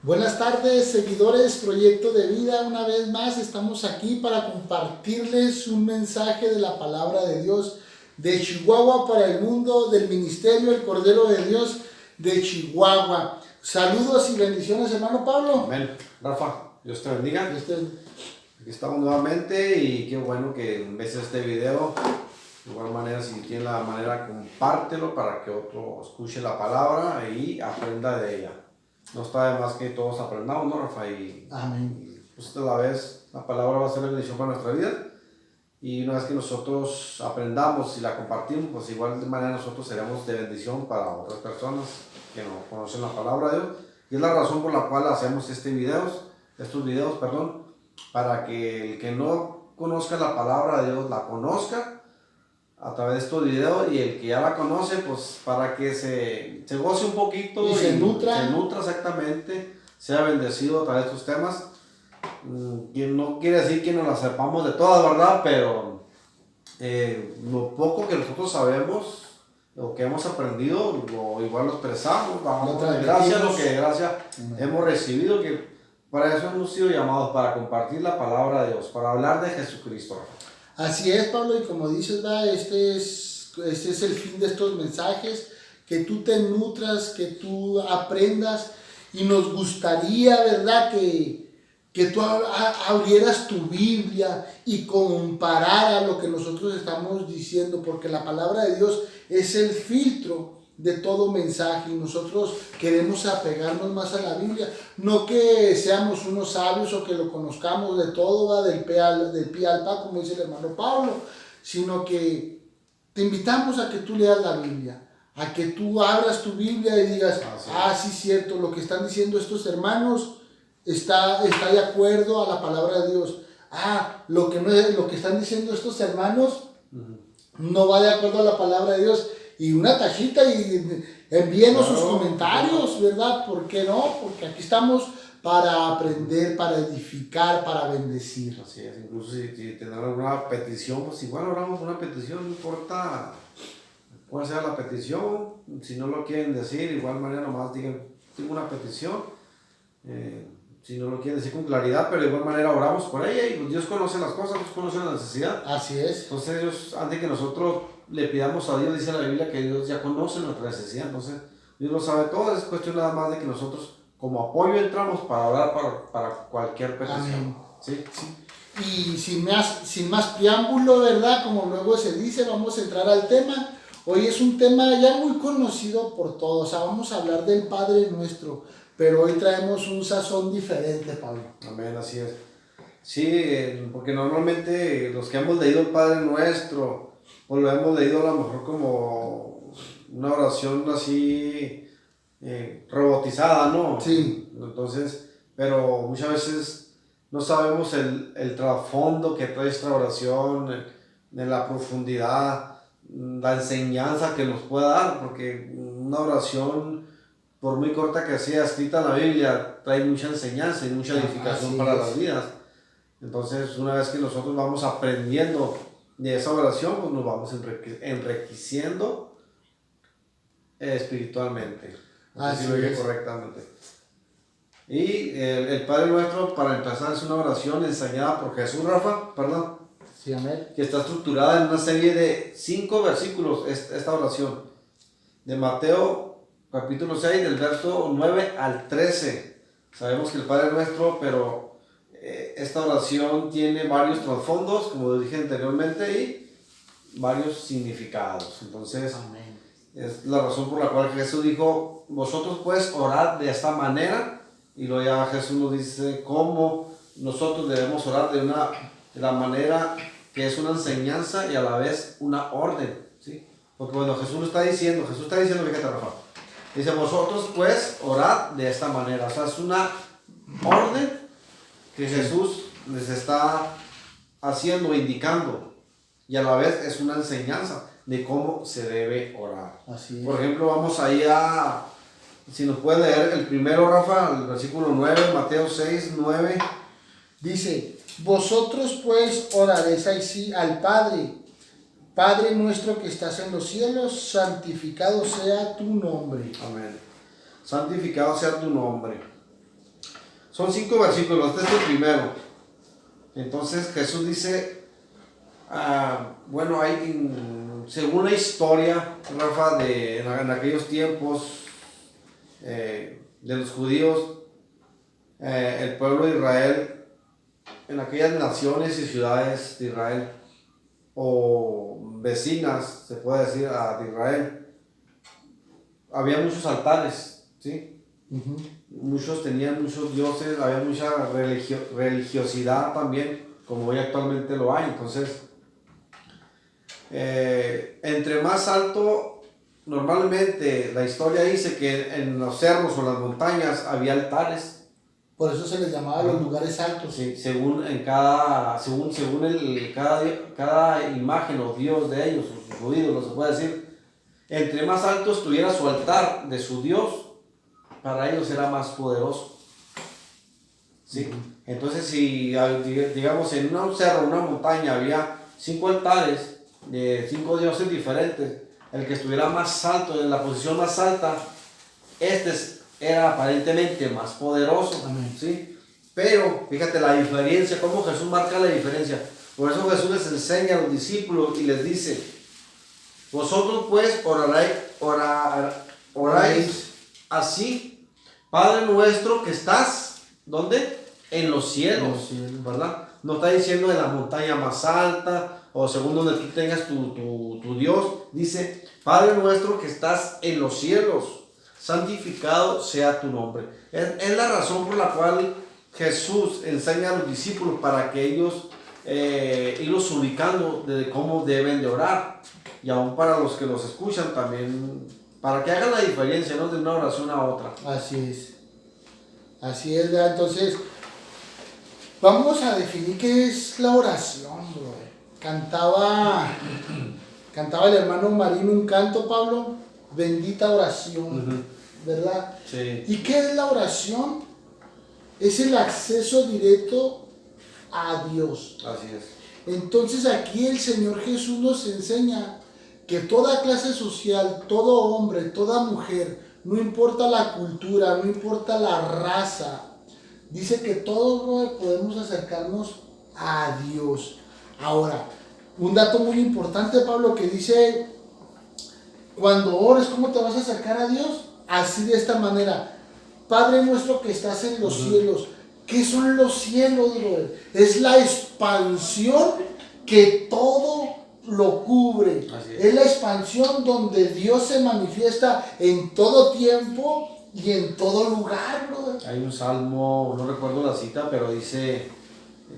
Buenas tardes, seguidores Proyecto de Vida. Una vez más estamos aquí para compartirles un mensaje de la palabra de Dios de Chihuahua para el mundo, del ministerio El Cordero de Dios de Chihuahua. Saludos y bendiciones, hermano Pablo. Amén. Rafa, Dios te bendiga. Este, Aquí estamos nuevamente y qué bueno que ves este video. De igual manera, si tienes la manera, compártelo para que otro escuche la palabra y aprenda de ella. No está de más que todos aprendamos, ¿no, Rafa? Amén. Pues a la vez la palabra va a ser bendición para nuestra vida. Y una vez que nosotros aprendamos y la compartimos, pues igual de manera nosotros seremos de bendición para otras personas que no conocen la palabra de Dios. Y es la razón por la cual hacemos estos videos, para que el que no conozca la palabra de Dios la conozca a través de estos videos, y el que ya la conoce, pues para que se goce un poquito y se nutra exactamente, sea bendecido a través de estos temas. Que no quiere decir que nos la sepamos de todas, ¿verdad? Pero lo poco que nosotros sabemos, lo que hemos aprendido, igual lo expresamos, damos gracias a lo que gracia hemos recibido, que para eso hemos sido llamados, para compartir la palabra de Dios, para hablar de Jesucristo. Así es, Pablo, y como dices, ¿verdad? Este es el fin de estos mensajes, que tú te nutras, que tú aprendas, y nos gustaría, ¿verdad?, que tú abrieras tu Biblia y compararas lo que nosotros estamos diciendo, porque la palabra de Dios es el filtro de todo mensaje, y nosotros queremos apegarnos más a la Biblia, no que seamos unos sabios o que lo conozcamos de todo, ¿va?, del pie al pa, como dice el hermano Pablo, sino que te invitamos a que tú leas la Biblia, a que tú abras tu Biblia y digas, sí, cierto, lo que están diciendo estos hermanos está de acuerdo a la palabra de Dios. Lo que están diciendo estos hermanos no va de acuerdo a la palabra de Dios. Y una tachita, y envíenos sus comentarios, ¿verdad? ¿Por qué no? Porque aquí estamos para aprender, para edificar, para bendecir. Así es, incluso si tendrán alguna petición, pues igual oramos una petición, no importa cuál sea la petición. Si no lo quieren decir, igual manera nomás digan, tengo una petición. Si no lo quieren decir con claridad, pero de igual manera oramos por ella, y pues Dios conoce las cosas, Dios conoce la necesidad. Así es. Entonces Dios, antes que nosotros le pidamos a Dios, dice la Biblia que Dios ya conoce nuestra necesidad, entonces Dios lo sabe todo. Es cuestión nada más de que nosotros como apoyo entramos para orar para cualquier petición. ¿Sí? Y sin más preámbulo, ¿verdad?, como luego se dice, vamos a entrar al tema. Hoy es un tema ya muy conocido por todos, vamos a hablar del Padre Nuestro, pero hoy traemos un sazón diferente, Pablo. Amén, así es. Sí, porque normalmente los que hemos leído el Padre Nuestro, pues lo hemos leído a lo mejor como una oración así robotizada, ¿no? Sí. Entonces, pero muchas veces no sabemos el trasfondo que trae esta oración, en la profundidad, la enseñanza que nos puede dar, porque una oración, por muy corta que sea, escrita en la Biblia, trae mucha enseñanza y mucha edificación para las vidas. Entonces, una vez que nosotros vamos aprendiendo de esa oración, pues nos vamos enriqueciendo espiritualmente. Así lo dije correctamente. Y el Padre Nuestro, para empezar, es una oración enseñada por Jesús, Rafa, perdón. Sí, amén. Que está estructurada en una serie de 5 versículos, esta oración. De Mateo, capítulo 6, del verso 9 al 13. Sabemos que el Padre Nuestro, pero esta oración tiene varios trasfondos, como dije anteriormente, y varios significados. Entonces, amén, es la razón por la cual Jesús dijo, vosotros pues orad de esta manera, y luego ya Jesús nos dice cómo nosotros debemos orar de la manera que es una enseñanza y a la vez una orden, ¿sí? Porque bueno, Jesús está diciendo, fíjate, Rafa, dice, vosotros pues orad de esta manera. O sea, es una orden que Jesús les está haciendo, indicando, y a la vez es una enseñanza de cómo se debe orar. Así es. Por ejemplo, vamos ahí si nos puede leer el primero, Rafa, el versículo 9, Mateo 6, 9. Dice, vosotros pues oraréis así al Padre, Padre nuestro que estás en los cielos, santificado sea tu nombre. Amén. Santificado sea tu nombre. Son 5 versículos, este es el primero. Entonces Jesús dice, bueno, según la historia, Rafa, en aquellos tiempos de los judíos, el pueblo de Israel, en aquellas naciones y ciudades de Israel, o vecinas, se puede decir, de Israel, había muchos altares, ¿sí? Uh-huh. Muchos tenían muchos dioses, había mucha religiosidad también, como hoy actualmente lo hay. Entonces, entre más alto, normalmente la historia dice que en los cerros o las montañas había altares. Por eso se les llamaba los lugares altos. Sí, según cada imagen o dios de ellos, o su ídolo, se puede decir, entre más alto estuviera su altar de su dios, para ellos era más poderoso. ¿Sí? Entonces, si digamos en un cerro, una montaña, había 5 altares de 5 dioses diferentes, el que estuviera más alto, en la posición más alta, era aparentemente más poderoso. Amén. ¿Sí? Pero fíjate la diferencia, cómo Jesús marca la diferencia. Por eso Jesús les enseña a los discípulos y les dice: vosotros pues oráis así: Padre nuestro que estás, ¿dónde? En los cielos, ¿verdad? No está diciendo en la montaña más alta o según donde tú tengas tu Dios. Dice: Padre nuestro que estás en los cielos, santificado sea tu nombre. Es la razón por la cual Jesús enseña a los discípulos, para que ellos irlos ubicando de cómo deben de orar. Y aún para los que los escuchan también, para que hagan la diferencia, ¿no? De una oración a otra. Así es, ¿verdad? Entonces, vamos a definir qué es la oración, bro. Cantaba el hermano Marín un canto, Pablo, bendita oración, ¿verdad? Sí. ¿Y qué es la oración? Es el acceso directo a Dios. Así es. Entonces aquí el Señor Jesús nos enseña que toda clase social, todo hombre, toda mujer, no importa la cultura, no importa la raza, dice que todos podemos acercarnos a Dios. Ahora, un dato muy importante, Pablo, que dice: cuando ores, ¿cómo te vas a acercar a Dios? Así, de esta manera: Padre nuestro que estás en los cielos. ¿Qué son los cielos, bro? Es la expansión que todo lo cubre. Es la expansión donde Dios se manifiesta en todo tiempo y en todo lugar, bro. Hay un salmo, no recuerdo la cita, pero dice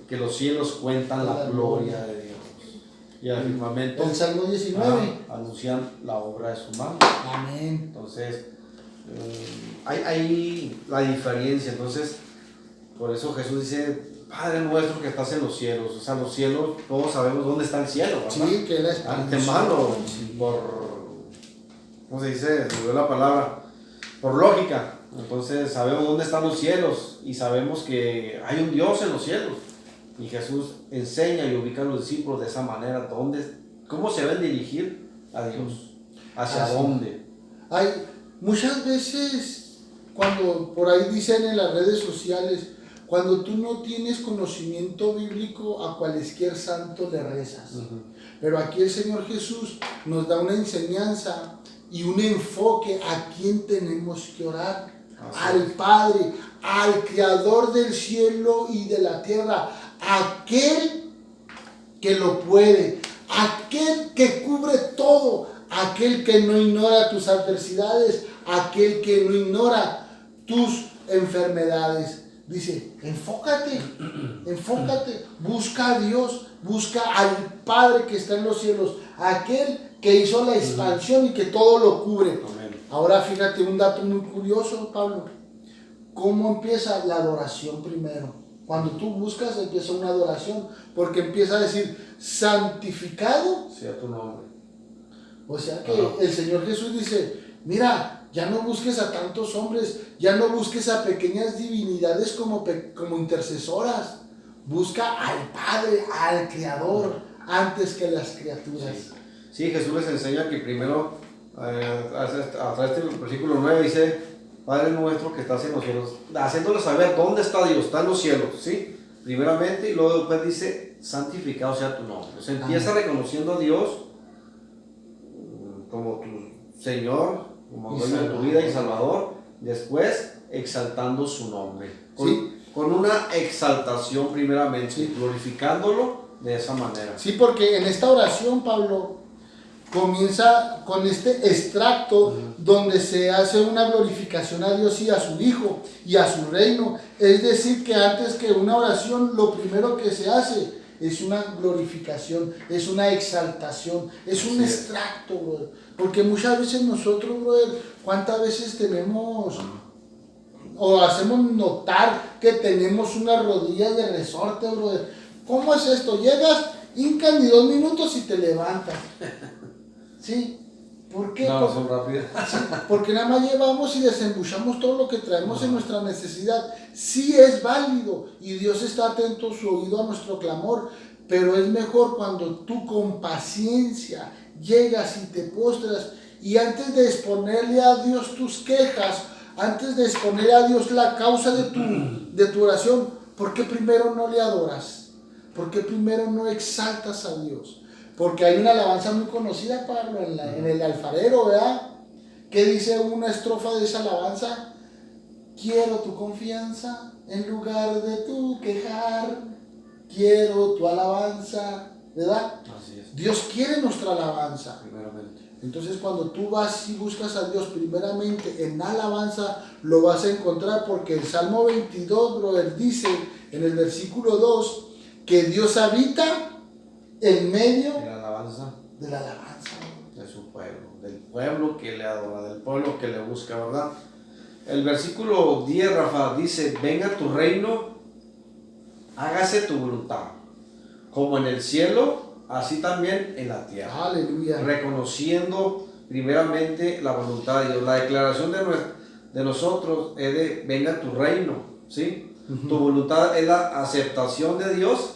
que los cielos cuentan la gloria de Dios. Y el firmamento, el Salmo 19, anuncian la obra de su mano. Amén. Entonces, hay la diferencia. Entonces, por eso Jesús dice: Padre nuestro que estás en los cielos. O sea, los cielos, todos sabemos dónde está el cielo, ¿verdad? Sí, que es la expansión. Antemano, ¿cómo se dice? Se me dio la palabra. Por lógica. Entonces, sabemos dónde están los cielos y sabemos que hay un Dios en los cielos. Y Jesús enseña y ubica a los discípulos de esa manera, cómo se deben dirigir a Dios, hacia dónde. Hay muchas veces, cuando por ahí dicen en las redes sociales, cuando tú no tienes conocimiento bíblico, a cualquier santo le rezas. Pero aquí el Señor Jesús nos da una enseñanza y un enfoque a quién tenemos que orar. Al Padre, al Creador del cielo y de la tierra, aquel que lo puede, aquel que cubre todo, aquel que no ignora tus adversidades, aquel que no ignora tus enfermedades. Dice: enfócate, busca a Dios, busca al Padre que está en los cielos, aquel que hizo la expansión y que todo lo cubre. Amén. Ahora fíjate un dato muy curioso, Pablo. ¿Cómo empieza la adoración primero? Cuando tú buscas, empieza una adoración, porque empieza a decir: santificado sea tu nombre. O sea que el Señor Jesús dice: mira, ya no busques a tantos hombres, ya no busques a pequeñas divinidades como intercesoras. Busca al Padre, al Creador, antes que las criaturas. Sí, Jesús les enseña que primero, a través del versículo 9 dice Padre nuestro que estás en los cielos, haciéndole saber dónde está Dios, está en los cielos, ¿sí? Primeramente, y luego después dice, santificado sea tu nombre. O sea, empieza reconociendo a Dios como tu Señor, como dueño de tu vida y Salvador, después exaltando su nombre. Con una exaltación primeramente, glorificándolo de esa manera. Sí, porque en esta oración, Pablo, comienza con este extracto donde se hace una glorificación a Dios y a su Hijo y a su reino. Es decir, que antes que una oración, lo primero que se hace es una glorificación, es una exaltación, es un extracto, brother. Porque muchas veces nosotros, brother, ¿cuántas veces tenemos o hacemos notar que tenemos unas rodillas de resorte, brother? ¿Cómo es esto? Llegas, hincan y 2 minutos y te levantas. ¿Sí? ¿Por qué? No, son rápidas. Sí, porque nada más llevamos y desembuchamos todo lo que traemos en nuestra necesidad. Sí es válido y Dios está atento su oído a nuestro clamor, pero es mejor cuando tú con paciencia llegas y te postras y antes de exponerle a Dios tus quejas, antes de exponerle a Dios la causa de tu oración, ¿por qué primero no le adoras? ¿Por qué primero no exaltas a Dios? Porque hay una alabanza muy conocida, Pablo, en el alfarero, ¿verdad? ¿Qué dice una estrofa de esa alabanza? Quiero tu confianza en lugar de tu quejar. Quiero tu alabanza, ¿verdad? Así es. Dios quiere nuestra alabanza. Primeramente. Entonces cuando tú vas y buscas a Dios primeramente en alabanza, lo vas a encontrar porque el Salmo 22, brother, dice en el versículo 2 que Dios habita en medio de la alabanza de su pueblo, del pueblo que le adora, del pueblo que le busca, ¿verdad? El versículo 10, Rafa, dice, venga tu reino, hágase tu voluntad, como en el cielo, así también en la tierra. Aleluya. Reconociendo primeramente la voluntad de Dios. La declaración de nosotros es de, venga tu reino, ¿sí? Tu voluntad es la aceptación de Dios,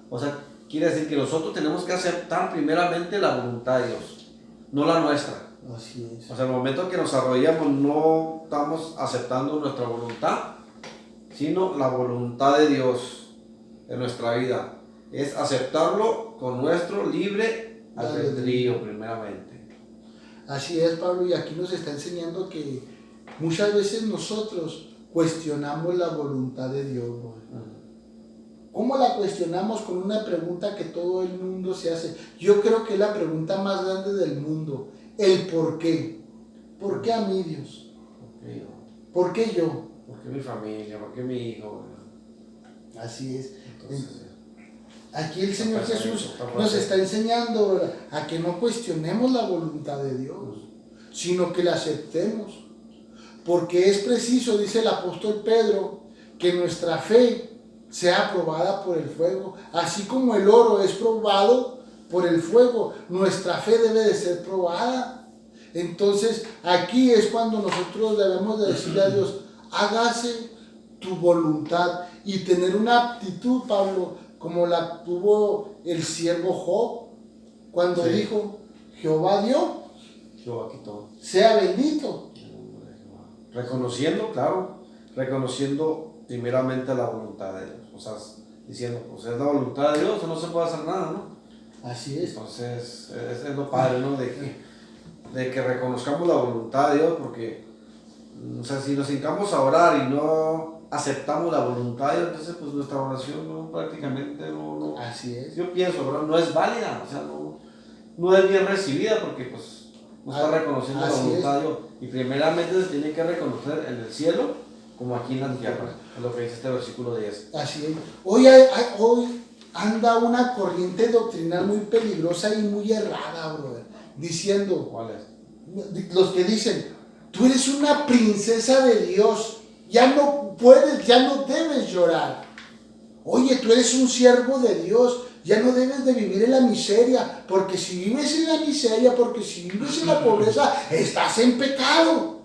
o sea, quiere decir que nosotros tenemos que aceptar primeramente la voluntad de Dios, no la nuestra. Así es. O sea, en el momento que nos arrodillamos no estamos aceptando nuestra voluntad, sino la voluntad de Dios en nuestra vida. Es aceptarlo con nuestro libre albedrío primeramente. Así es, Pablo, y aquí nos está enseñando que muchas veces nosotros cuestionamos la voluntad de Dios, ¿no? ¿Cómo la cuestionamos? Con una pregunta que todo el mundo se hace. Yo creo que es la pregunta más grande del mundo. El por qué. ¿Por qué a mí, Dios? ¿Por qué yo? ¿Por qué mi familia? ¿Por qué mi hijo? Así es. Entonces, aquí el Señor Jesús nos está enseñando a que no cuestionemos la voluntad de Dios, sino que la aceptemos. Porque es preciso, dice el apóstol Pedro, que nuestra fe sea probada por el fuego. Así como el oro es probado por el fuego, nuestra fe debe de ser probada. Entonces aquí es cuando nosotros debemos de decirle a Dios, hágase tu voluntad, y tener una actitud, Pablo, como la tuvo el siervo Job, cuando dijo, Jehová dio, Jehová quitó. Sea bendito. Reconociendo, claro, reconociendo primeramente la voluntad de Dios. O sea, diciendo, pues es la voluntad de Dios, no se puede hacer nada, ¿no? Así es. Entonces, es lo padre, ¿no? De que reconozcamos la voluntad de Dios, porque, o sea, si nos hincamos a orar y no aceptamos la voluntad de Dios, entonces, pues nuestra oración prácticamente no. Así es. Yo pienso, ¿verdad? No es válida, o sea, no es bien recibida, porque, pues, no está reconociendo la voluntad de Dios. Y primeramente se tiene que reconocer en el cielo como aquí en la tierra. Es lo que dice este versículo 10. Así es. Hoy anda una corriente doctrinal muy peligrosa y muy errada, brother. Diciendo, ¿Cuál es? Los que dicen, tú eres una princesa de Dios, ya no puedes, ya no debes llorar. Oye, tú eres un siervo de Dios, ya no debes de vivir en la miseria, porque si vives en la miseria, porque si vives en la pobreza, estás en pecado.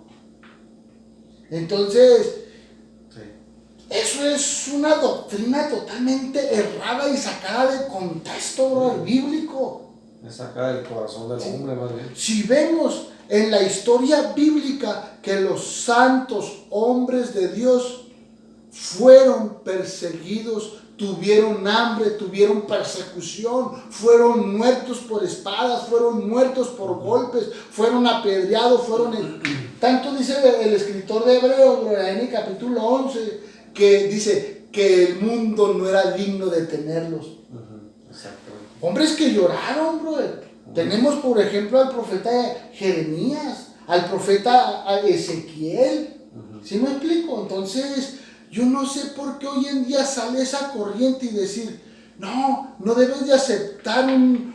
Entonces, eso es una doctrina totalmente errada y sacada de contexto, bro, bíblico. Es sacada del corazón del hombre, más bien. Si vemos en la historia bíblica que los santos hombres de Dios fueron perseguidos, tuvieron hambre, tuvieron persecución, fueron muertos por espadas, fueron muertos por golpes, fueron apedreados, tanto dice el escritor de Hebreos, en el capítulo 11, que dice que el mundo no era digno de tenerlos. Hombres que lloraron, brother. Tenemos, por ejemplo, al profeta Jeremías, al profeta Ezequiel. ¿Sí me explico? Entonces, yo no sé por qué hoy en día sale esa corriente y decir, no debes de aceptar un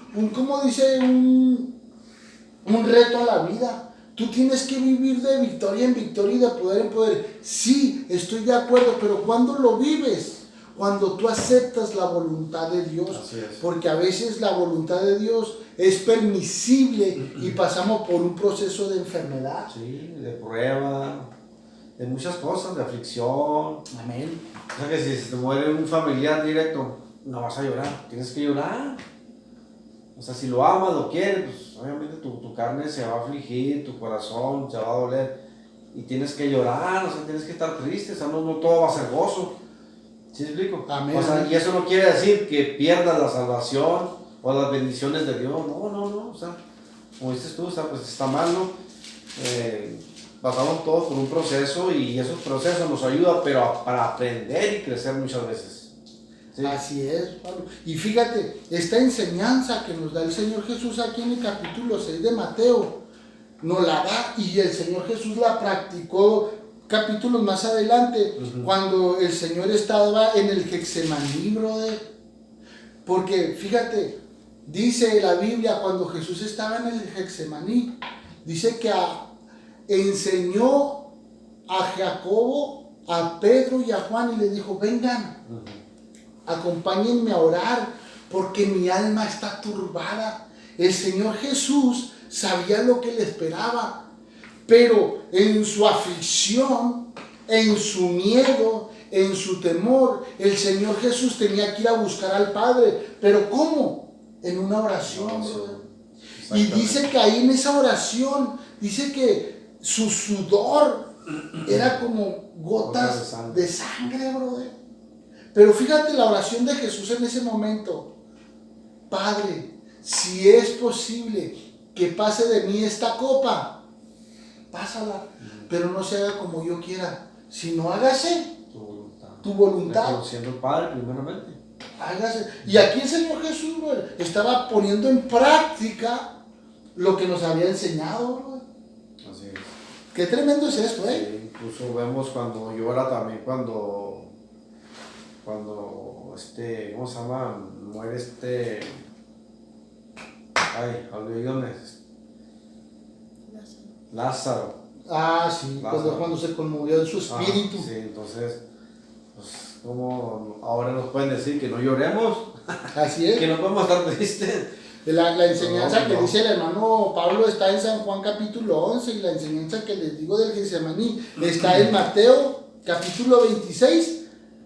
reto a la vida. Tú tienes que vivir de victoria en victoria y de poder en poder. Sí, estoy de acuerdo, pero ¿cuándo lo vives? Cuando tú aceptas la voluntad de Dios. Porque a veces la voluntad de Dios es permisible y pasamos por un proceso de enfermedad. Sí, de prueba, de muchas cosas, de aflicción. Amén. O sea que si se te muere un familiar directo, no vas a llorar, tienes que llorar. O sea, si lo amas, lo quieres, pues obviamente tu carne se va a afligir, tu corazón se va a doler y tienes que llorar, o sea, tienes que estar triste, o sea, no todo va a ser gozo. ¿Sí me explico? Amén. O sea, y eso no quiere decir que pierdas la salvación o las bendiciones de Dios, no, o sea, como dices tú, o sea, pues está mal, ¿no? Pasamos todos por un proceso y esos procesos nos ayudan, pero para aprender y crecer muchas veces. ¿Sí? Así es, Pablo. Y fíjate, esta enseñanza que nos da el Señor Jesús aquí en el capítulo 6 de Mateo, nos la da y el Señor Jesús la practicó capítulos más adelante, cuando el Señor estaba en el Getsemaní, brother. Porque fíjate, dice la Biblia, cuando Jesús estaba en el Getsemaní, dice que enseñó a Jacobo, a Pedro y a Juan y le dijo, vengan, acompáñenme a orar, porque mi alma está turbada. El Señor Jesús sabía lo que le esperaba, pero en su aflicción, en su miedo, en su temor, el Señor Jesús tenía que ir a buscar al Padre. ¿Pero cómo? En una oración. Y dice que ahí en esa oración, dice que su sudor era como gotas de sangre, brother. Pero fíjate la oración de Jesús en ese momento. Padre, si es posible que pase de mí esta copa, pásala, pero no se haga como yo quiera, sino hágase tu voluntad. Reconociendo al Padre primeramente. Hágase. Y aquí el Señor Jesús, bro, estaba poniendo en práctica lo que nos había enseñado, bro. Así es. Qué tremendo es esto, Sí, incluso vemos cuando llora también, cuando ¿cómo se llama? Muere olvídame. Lázaro. Sí, cuando se conmovió en su espíritu. Sí, entonces, pues, ¿cómo ahora nos pueden decir que no lloremos? Así es. Que no podemos estar tristes. La enseñanza que dice el hermano Pablo está en San Juan capítulo 11 y la enseñanza que les digo del Getsemaní está en Mateo capítulo 26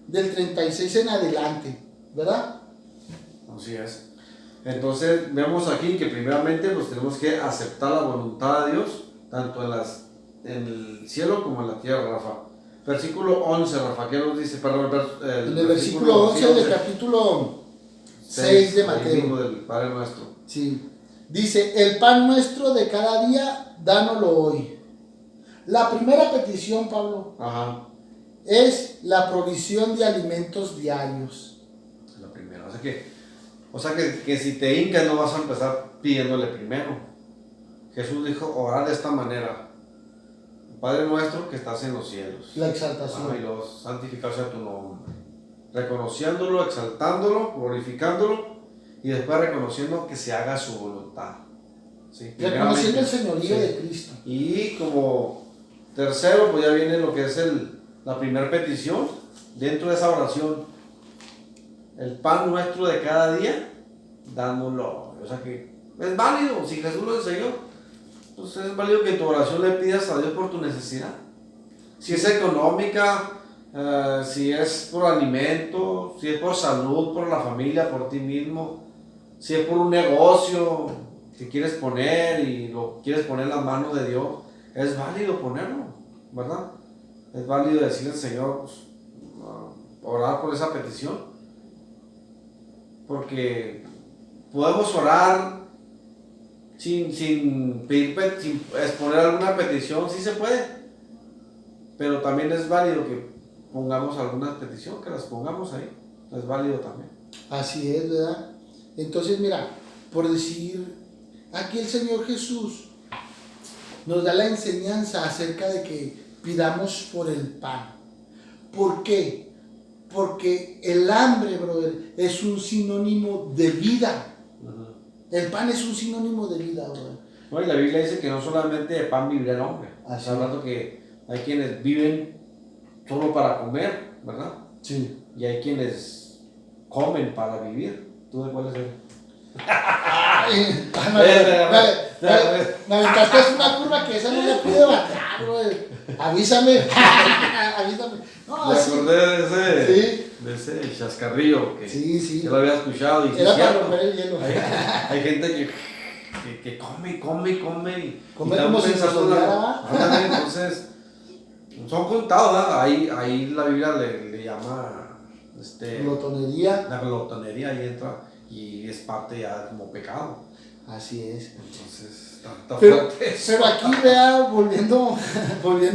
del 36 en adelante, ¿verdad? Así es. Entonces vemos aquí que primeramente pues tenemos que aceptar la voluntad de Dios, tanto en el cielo como en la tierra, Rafa. Versículo 11, Rafa, ¿qué nos dice? Perdón, en el versículo 11 del capítulo 6 de Mateo. Mismo del Padre Nuestro. Sí. Dice, el pan nuestro de cada día, dánoslo hoy. La primera petición, Pablo, es la provisión de alimentos diarios. La primera. O sea que si te hincas no vas a empezar pidiéndole primero. Jesús dijo, orar de esta manera. Padre nuestro que estás en los cielos. La exaltación. Y los santificado sea tu nombre. Reconociéndolo, exaltándolo, glorificándolo y después reconociendo que se haga su voluntad. ¿Sí? Reconociendo el señorío de Cristo. Y como tercero, pues ya viene lo que es la primera petición dentro de esa oración. El pan nuestro de cada día, dámoslo. O sea que es válido, si Jesús lo enseñó, pues es válido que en tu oración le pidas a Dios por tu necesidad. Si es económica, si es por alimento, si es por salud, por la familia, por ti mismo, si es por un negocio, te quieres poner y lo quieres poner en las manos de Dios, es válido ponerlo, ¿verdad? Es válido decirle al Señor, pues, orar por esa petición, porque podemos orar sin pedir, sin exponer alguna petición, sí se puede, pero también es válido que pongamos alguna petición, que las pongamos ahí, es válido también. Así es, ¿verdad? Entonces, mira, por decir, aquí el Señor Jesús nos da la enseñanza acerca de que pidamos por el pan. ¿Por qué? Porque el hambre, brother, es un sinónimo de vida. El pan es un sinónimo de vida, brother. No, y la Biblia dice que no solamente de pan vivirá el hombre. Está hablando que hay quienes viven solo para comer, ¿verdad? Sí. Y hay quienes comen para vivir. ¿Tú de cuál es el? Me aventaste una curva que esa no la pude batear, brother. Avísame. Avísame. No, Me acordé sí. de ese chascarrillo que sí. yo lo había escuchado. Y era para romper el hielo. Hay gente que come. Come como si nos odiara. Entonces, son contados, ¿verdad? Ahí la Biblia le llama glotonería. La glotonería ahí entra y es parte ya como pecado. Así es. Entonces, está pero aquí, vea, volviendo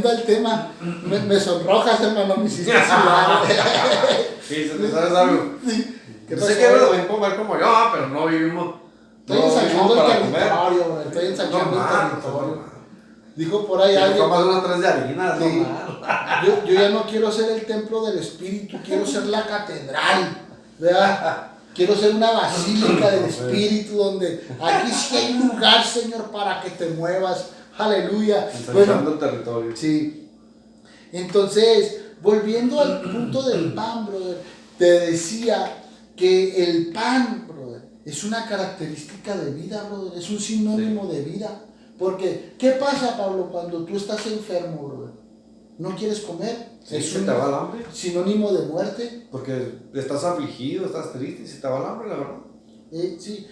al tema, me sonrojas, hermano, me hiciste sudar. Sí, ¿sabes algo? Sí. ¿Qué pasa? Sé que lo ven comer como yo, pero no vivimos. Estoy ensanchando el territorio, estoy ensanchando el territorio. Dijo por ahí alguien. Tomas unas 3 de harina, sí. Yo ya no quiero ser el templo del Espíritu, quiero ser la catedral, ¿verdad? Quiero ser una basílica del Espíritu donde aquí sí hay lugar, Señor, para que te muevas. Aleluya. Ensanchando el territorio. Sí. Entonces, volviendo al punto del pan, brother, te decía que el pan, brother, es una característica de vida, brother, es un sinónimo de vida. Porque, ¿qué pasa, Pablo, cuando tú estás enfermo, brother? ¿No quieres comer? Sí, es se te va el hambre. Sinónimo de muerte. Porque estás afligido, estás triste y se te va el hambre, la verdad. Sí.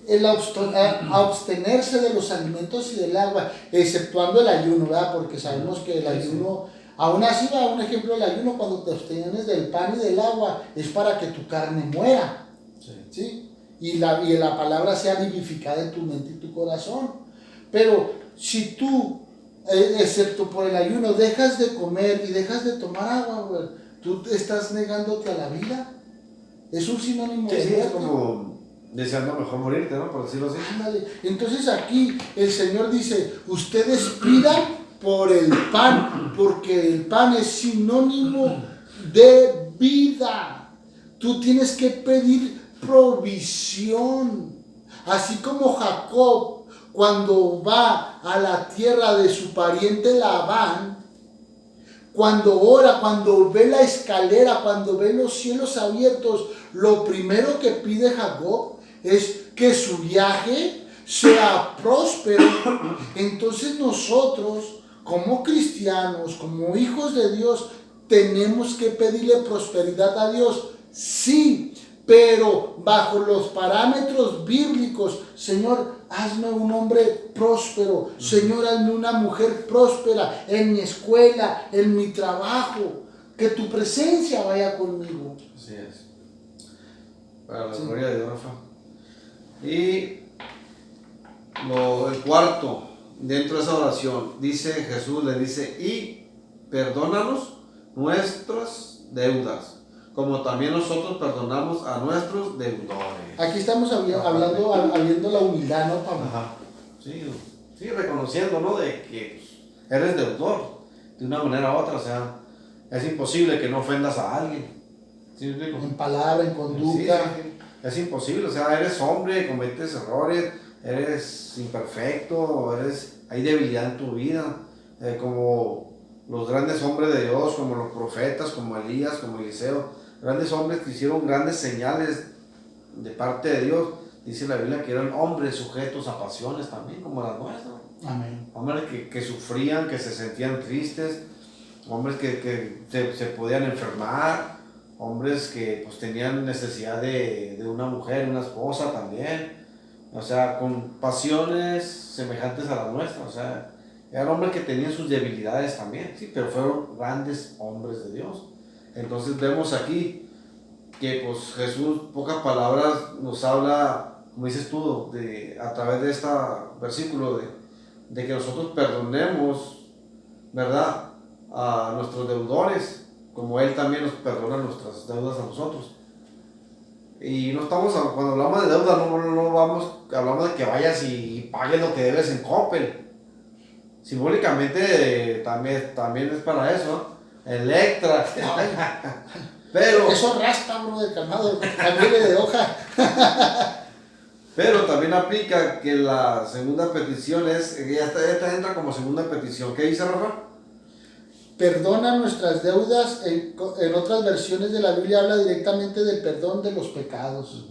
El abstenerse de los alimentos y del agua, exceptuando el ayuno, ¿verdad? Porque sabemos que el ayuno, aún así va un ejemplo del ayuno, cuando te abstienes del pan y del agua, es para que tu carne muera. ¿Sí? Y la palabra sea vivificada en tu mente y tu corazón. Pero si tú, excepto por el ayuno, dejas de comer y dejas de tomar agua, güey, tú estás negándote a la vida. Es un sinónimo de muerte. Es como deseando mejor morirte, ¿no? Por decirlo así. Ándale. Entonces aquí el Señor dice, ustedes pidan por el pan, porque el pan es sinónimo de vida. Tú tienes que pedir provisión, así como Jacob cuando va a la tierra de su pariente Labán, cuando ora, cuando ve la escalera, cuando ve los cielos abiertos, lo primero que pide Jacob es que su viaje sea próspero. Entonces nosotros, como cristianos, como hijos de Dios, tenemos que pedirle prosperidad a Dios, sí, pero bajo los parámetros bíblicos. Señor, hazme un hombre próspero. Señor, hazme una mujer próspera en mi escuela, en mi trabajo. Que tu presencia vaya conmigo. Así es. Para la gloria de Dios, Rafa. Y el cuarto, dentro de esa oración, dice Jesús, le dice, y perdónanos nuestras deudas, como también nosotros perdonamos a nuestros deudores. Aquí estamos habiendo la humildad, ¿no, Pablo? Ajá. Sí, reconociendo, ¿no? De que eres deudor de una manera u otra, o sea, es imposible que no ofendas a alguien. ¿Sí me explico? En palabra, en conducta. Sí. Es imposible, o sea, eres hombre, cometes errores, eres imperfecto, hay debilidad en tu vida, como los grandes hombres de Dios, como los profetas, como Elías, como Eliseo, grandes hombres que hicieron grandes señales de parte de Dios. Dice la Biblia que eran hombres sujetos a pasiones también, como las nuestras. Amén. Hombres que sufrían, que se sentían tristes, hombres que se podían enfermar, hombres que pues tenían necesidad de una mujer, una esposa también. o sea, con pasiones semejantes a las nuestras, o sea, eran hombres que tenían sus debilidades también, sí, pero fueron grandes hombres de Dios. Entonces vemos aquí que pues Jesús, pocas palabras, nos habla, como dices tú, a través de este versículo, de que nosotros perdonemos, ¿verdad?, a nuestros deudores, como Él también nos perdona nuestras deudas a nosotros. Y no estamos, cuando hablamos de deuda, hablamos de que vayas y pagues lo que debes en Coppel. Simbólicamente también es para eso, ¿no? Electra. Pero eso raspa, bro, de calmado, también de hoja. Pero también aplica que la segunda petición esta entra como segunda petición. ¿Qué dice, Rafa? Perdona nuestras deudas. En otras versiones de la Biblia habla directamente del perdón de los pecados.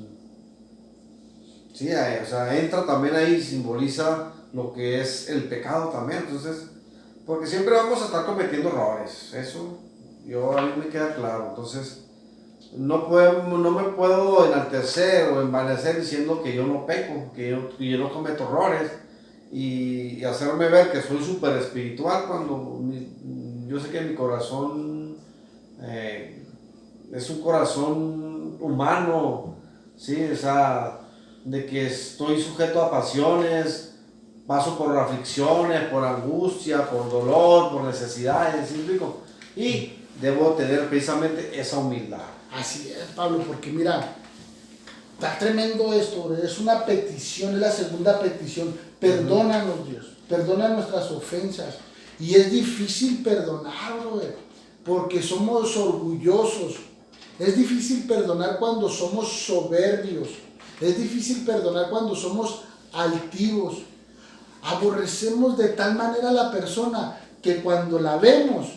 Sí, o sea, entra también ahí, simboliza lo que es el pecado también. Entonces, porque siempre vamos a estar cometiendo errores. Eso a mí me queda claro. Entonces, no me puedo enaltecer o envanecer diciendo que yo no peco, que yo no cometo errores y hacerme ver que soy súper espiritual cuando yo sé que mi corazón es un corazón humano, ¿sí? O sea, de que estoy sujeto a pasiones, paso por aflicciones, por angustia, por dolor, por necesidades, ¿sí? Y debo tener precisamente esa humildad. Así es, Pablo, porque mira, está tremendo esto, bro. Es una petición, es la segunda petición. Perdónanos, Dios, perdona nuestras ofensas. Y es difícil perdonar, bro, porque somos orgullosos. Es difícil perdonar cuando somos soberbios. Es difícil perdonar cuando somos altivos. Aborrecemos de tal manera a la persona que cuando la vemos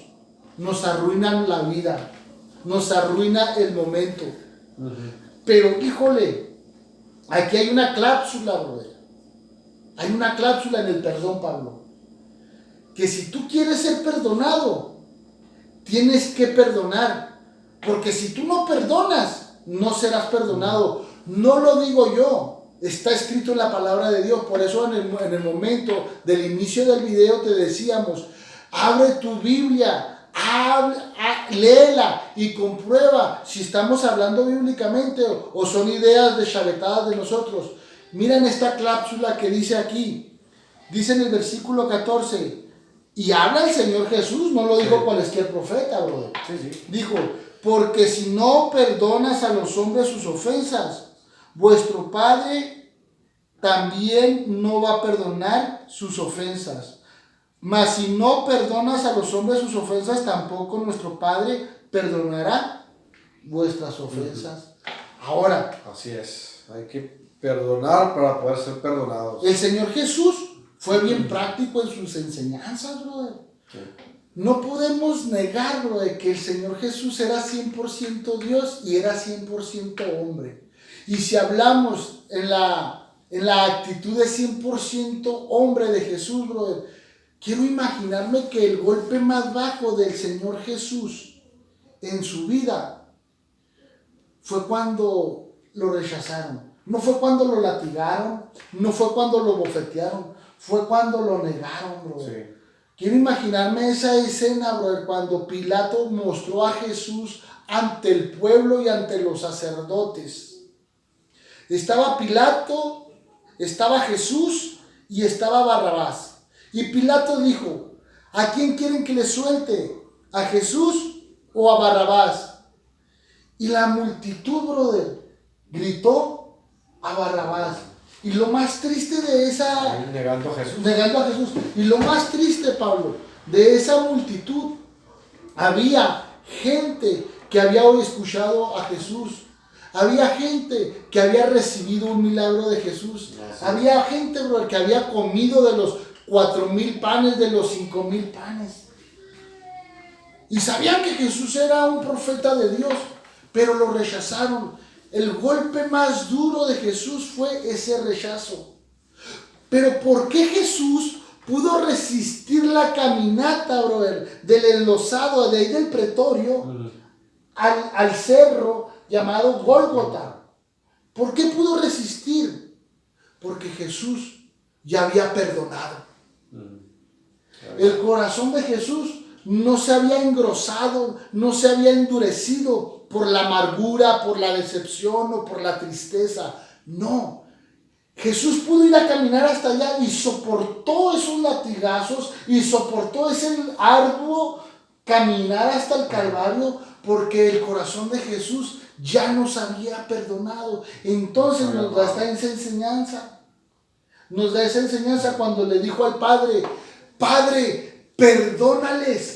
nos arruinan la vida, nos arruina el momento. Pero híjole, aquí hay una cláusula, brother. Hay una cláusula en el perdón, Pablo. Que si tú quieres ser perdonado, tienes que perdonar. Porque si tú no perdonas, no serás perdonado. No lo digo yo, está escrito en la palabra de Dios. Por eso en el momento del inicio del video te decíamos, abre tu Biblia, léela y comprueba si estamos hablando bíblicamente o son ideas deschavetadas de nosotros. Miren esta cláusula que dice aquí. Dice en el versículo 14, y habla el Señor Jesús, no lo dijo cualquier profeta, brother. Sí. Dijo, porque si no perdonas a los hombres sus ofensas, vuestro Padre también no va a perdonar sus ofensas. Mas si no perdonas a los hombres sus ofensas, tampoco nuestro Padre perdonará vuestras ofensas. Ahora, así es, hay que perdonar para poder ser perdonados. El Señor Jesús fue bien práctico en sus enseñanzas, brother. Sí. No podemos negar, brother, que el Señor Jesús era 100% Dios y era 100% hombre. Y si hablamos en la actitud de 100% hombre de Jesús, brother, quiero imaginarme que el golpe más bajo del Señor Jesús en su vida fue cuando lo rechazaron. No fue cuando lo latigaron, no fue cuando lo bofetearon, fue cuando lo negaron, brother. Sí. Quiero imaginarme esa escena, brother, cuando Pilato mostró a Jesús ante el pueblo y ante los sacerdotes. Estaba Pilato, estaba Jesús y estaba Barrabás. Y Pilato dijo, ¿a quién quieren que le suelte? ¿A Jesús o a Barrabás? Y la multitud, brother, gritó a Barrabás. Y lo más triste de esa... Negando a Jesús. Negando a Jesús. Y lo más triste, Pablo, de esa multitud, había gente que había escuchado a Jesús. Había gente que había recibido un milagro de Jesús. Sí. Había gente, bro, que había comido de los 4,000 panes, de los 5,000 panes. Y sabían que Jesús era un profeta de Dios, pero lo rechazaron. El golpe más duro de Jesús fue ese rechazo. Pero ¿por qué Jesús pudo resistir la caminata, brother, del enlosado, de ahí del pretorio, al cerro llamado Gólgota? ¿Por qué pudo resistir? Porque Jesús ya había perdonado. Mm. El corazón de Jesús no se había engrosado, no se había endurecido por la amargura, por la decepción o por la tristeza. No. Jesús pudo ir a caminar hasta allá y soportó esos latigazos y soportó ese arduo caminar hasta el Calvario porque el corazón de Jesús ya nos había perdonado. Entonces nos da esa enseñanza. Nos da esa enseñanza cuando le dijo al Padre, Padre, perdónales.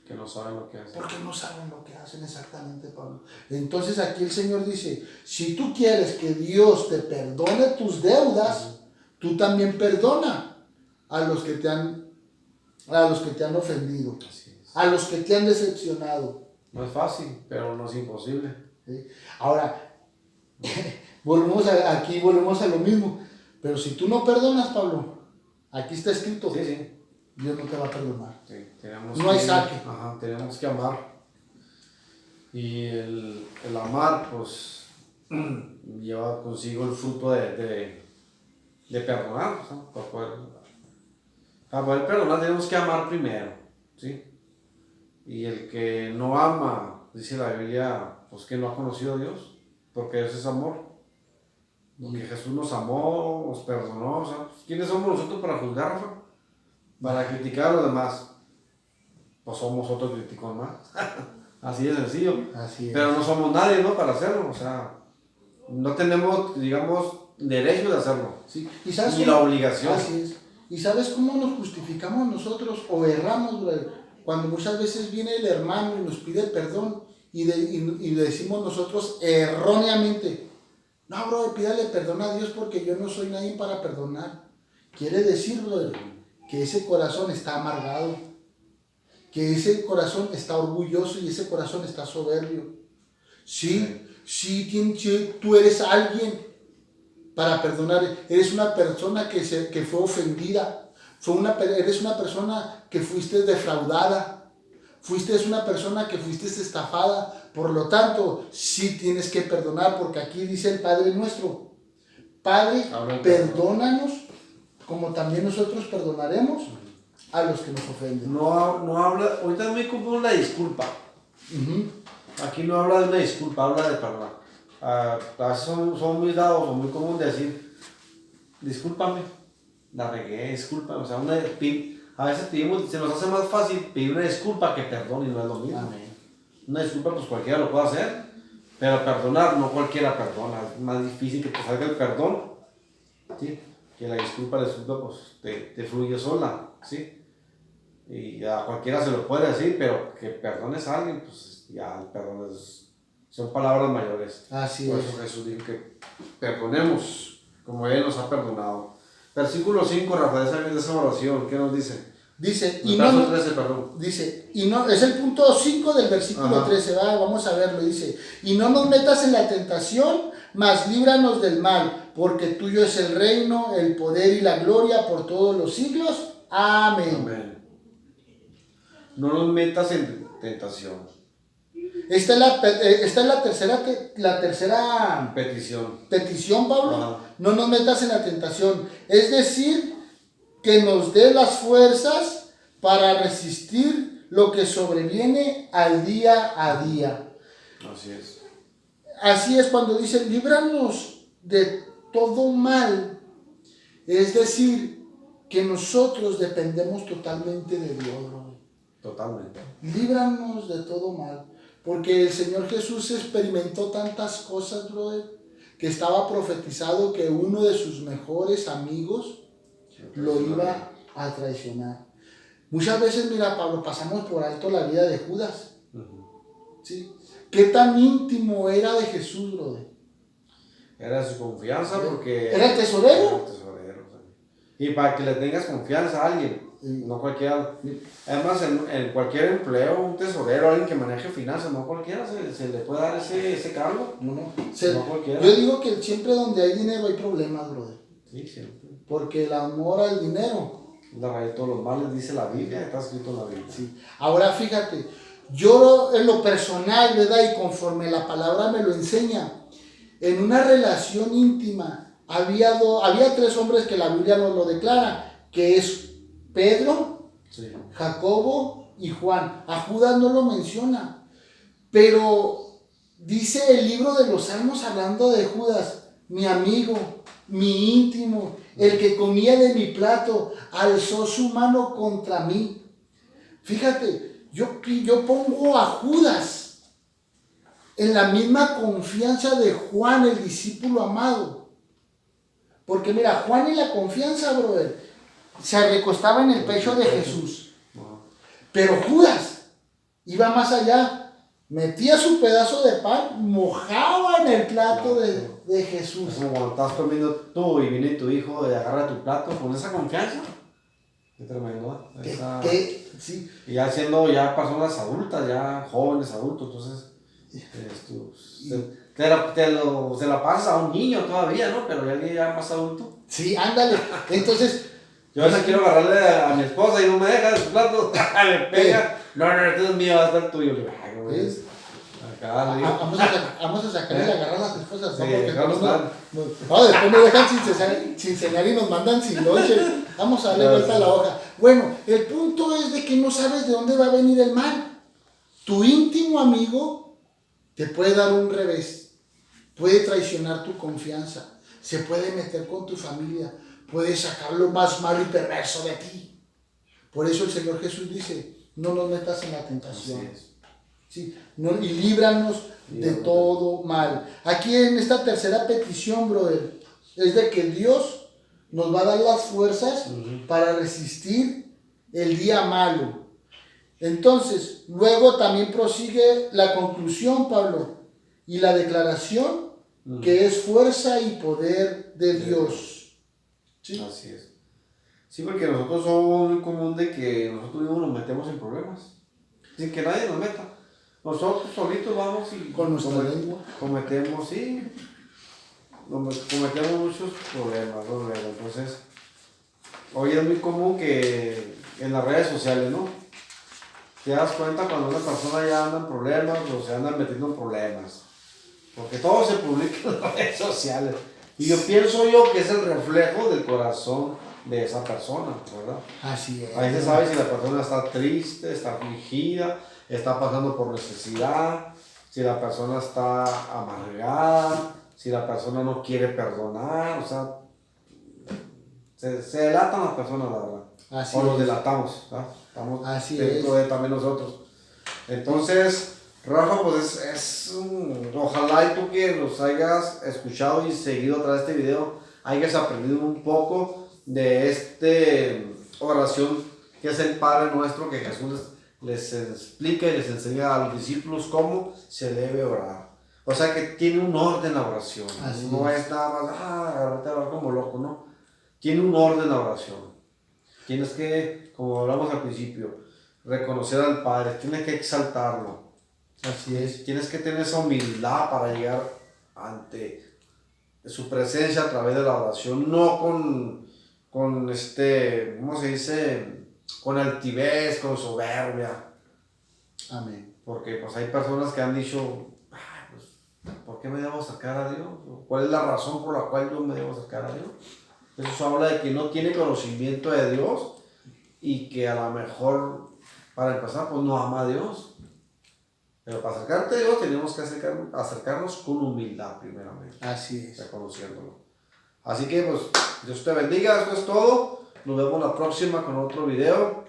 Que no saben lo que hacen. Porque no saben lo que hacen exactamente, Pablo. Entonces aquí el Señor dice, si tú quieres que Dios te perdone tus deudas, tú también perdona a los que te han ofendido, Así es. a los que te han decepcionado. No es fácil, pero no es imposible. ¿Sí? Ahora, volvemos a lo mismo. Pero si tú no perdonas, Pablo, aquí está escrito, Sí. Dios no te va a perdonar. Sí, tenemos No hay saque. Tenemos que amar. Y el amar, pues, lleva consigo el fruto de perdonar. ¿No? Para poder perdonar tenemos que amar primero. ¿Sí? Y el que no ama, dice la Biblia, pues que no ha conocido a Dios, porque Dios es amor. Porque Jesús nos amó, nos perdonó. O sea, ¿quiénes somos nosotros para juzgar, Rafa? Para criticar a los demás. Pues somos otro criticón más. Así de sencillo. Así es. Pero no somos nadie, ¿no? Para hacerlo. O sea, no tenemos, digamos, derecho de hacerlo. Sí. ¿Y sabes Ni cómo? la obligación. Así es. ¿Y sabes cómo nos justificamos nosotros o erramos, brother? Cuando muchas veces viene el hermano y nos pide perdón y le decimos nosotros erróneamente, no, brother, pídale perdón a Dios porque yo no soy nadie para perdonar. Quiere decir, brother, que ese corazón está amargado, que ese corazón está orgulloso y ese corazón está soberbio. Sí, tú eres alguien para perdonar. Eres una persona que fue ofendida. Eres una persona que fuiste defraudada. Fuiste una persona que fuiste estafada. Por lo tanto, sí tienes que perdonar, porque aquí dice el Padre nuestro: Padre, perdónanos como también nosotros perdonaremos a los que nos ofenden. No habla, ahorita es muy común la disculpa. Aquí no habla de una disculpa, habla de perdonar. A veces son muy dados o muy común de decir, discúlpame, la regué, discúlpame. O sea, a veces se nos hace más fácil pedir una disculpa que perdón, y no es lo mismo. Amén. Una disculpa pues cualquiera lo puede hacer, pero perdonar no cualquiera perdona. Es más difícil que te salga el perdón, ¿sí? Que la disculpa pues te fluye sola, ¿sí? Y a cualquiera se lo puede decir, pero que perdones a alguien, pues ya el perdón son palabras mayores. Así Por es. eso Jesús dijo que perdonemos como Él nos ha perdonado. Versículo 5, Rafael, de esa oración, ¿qué nos dice? Dice, Verso 13, perdón. Dice, y no, es el punto 5 del versículo 13, vamos a verlo, dice, y no nos metas en la tentación, mas líbranos del mal, porque tuyo es el reino, el poder y la gloria por todos los siglos. Amén. Amén. No nos metas en tentación. Esta es la tercera petición, Pablo. Ajá. No nos metas en la tentación. Es decir, que nos dé las fuerzas para resistir lo que sobreviene al día a día. Así es. Así es cuando dice, líbranos de todo mal. Es decir, que nosotros dependemos totalmente de Dios, bro. Totalmente. Líbranos de todo mal. Porque el Señor Jesús experimentó tantas cosas, brother, que estaba profetizado que uno de sus mejores amigos lo iba a traicionar. Muchas veces, mira, Pablo, pasamos por alto la vida de Judas. ¿Sí? ¿Qué tan íntimo era de Jesús, brother? Era su confianza porque... ¿Era el tesorero? Era el tesorero. Y para que le tengas confianza a alguien, no cualquiera. Además, en cualquier empleo, un tesorero, alguien que maneje finanzas, no cualquiera se le puede dar ese cargo. No cualquiera. Yo digo que siempre donde hay dinero hay problemas, brother. Sí, siempre. Porque el amor al dinero. La raíz de todos los males, dice la Biblia, está escrito en la Biblia. Sí. Ahora fíjate, yo en lo personal, ¿verdad? Y conforme la palabra me lo enseña, en una relación íntima había tres hombres que la Biblia nos lo declara, que es Pedro, Sí. Jacobo y Juan. A Judas no lo menciona, pero dice el libro de los Salmos hablando de Judas, mi amigo, mi íntimo, el que comía de mi plato, alzó su mano contra mí. Fíjate, yo pongo a Judas en la misma confianza de Juan, el discípulo amado. Porque mira, Juan en la confianza, brother, se recostaba en el pecho de Jesús. Pero Judas iba más allá. Metía su pedazo de pan, mojaba en el plato de Jesús. Es como cuando estás comiendo tú y viene tu hijo y agarra tu plato con esa confianza. Qué tremendo, ¿eh? Sí. Y ya siendo ya personas adultas, ya jóvenes adultos, entonces se la pasas a un niño todavía, ¿no? Pero ya más adulto. Sí, ándale. Entonces, yo a veces quiero agarrarle a mi esposa y no me deja de su plato, me pega. No, este es mío, va a estar tuyo. Le digo, ay, no es. Acá, le digo. Vamos a sacarle y agarrar a las esposas, ¿no? Sí, Porque no, después nos dejan sin cenar y nos mandan sin lonche. Vamos a darle vuelta a la hoja. Bueno, el punto es de que no sabes de dónde va a venir el mal. Tu íntimo amigo te puede dar un revés, puede traicionar tu confianza, se puede meter con tu familia, puede sacar lo más malo y perverso de ti. Por eso el Señor Jesús dice, no nos metas en la tentación. Sí, no, y líbranos de todo mal. Aquí en esta tercera petición, brother, es de que Dios nos va a dar las fuerzas para resistir el día malo. Entonces, luego también prosigue la conclusión, Pablo, y la declaración, que es fuerza y poder de Dios. ¿Sí? Así es. Sí, porque nosotros somos muy común de que nosotros mismos nos metemos en problemas, sin que nadie nos meta. Nosotros solitos vamos y con nuestra lengua cometemos muchos problemas, ¿no? Entonces, hoy es muy común que en las redes sociales, ¿no? Te das cuenta cuando una persona ya anda en problemas o se anda metiendo en problemas. Porque todo se publica en las redes sociales. Y yo pienso que es el reflejo del corazón de esa persona, ¿verdad? Así es. Ahí se sabe si la persona está triste, está afligida, está pasando por necesidad, si la persona está amargada, si la persona no quiere perdonar, o sea, se delatan las personas, la verdad. Así o es. Los delatamos, ¿verdad? Estamos Así dentro de también nosotros. Entonces, Rafa, pues ojalá y tú que nos hayas escuchado y seguido a través de este video, hayas aprendido un poco de esta oración que es el Padre Nuestro, que Jesús les explica y les enseña a los discípulos cómo se debe orar. O sea que tiene un orden la oración. Así no es nada más, agarrarte a orar como loco, ¿no? Tiene un orden la oración. Tienes que, como hablamos al principio, reconocer al Padre, tienes que exaltarlo. Así es. Tienes que tener esa humildad para llegar ante su presencia a través de la oración, no con ¿cómo se dice? Con altivez, con soberbia. Amén. Porque pues hay personas que han dicho, pues, ¿por qué me debo acercar a Dios? ¿Cuál es la razón por la cual yo me debo acercar a Dios? Eso habla de que no tiene conocimiento de Dios y que a lo mejor, para empezar, pues no ama a Dios. Pero para acercarte a Dios tenemos que acercarnos con humildad primeramente. Así es. Reconociéndolo. Así que pues Dios te bendiga, esto es todo. Nos vemos la próxima con otro video.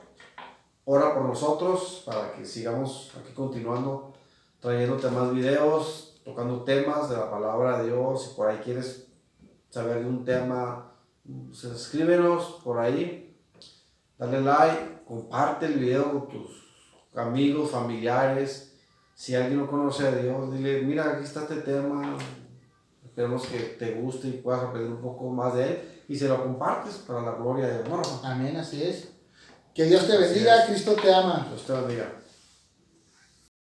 Ora por nosotros para que sigamos aquí continuando trayéndote más videos, tocando temas de la palabra de Dios. Si por ahí quieres saber de un tema, pues escríbenos por ahí, dale like, comparte el video con tus amigos, familiares. Si alguien no conoce a Dios, dile, mira, aquí está este tema, esperemos que te guste y puedas aprender un poco más de él y se lo compartes para la gloria de Dios. Amén, así es. Que Dios te bendiga, Cristo te ama. Dios te bendiga.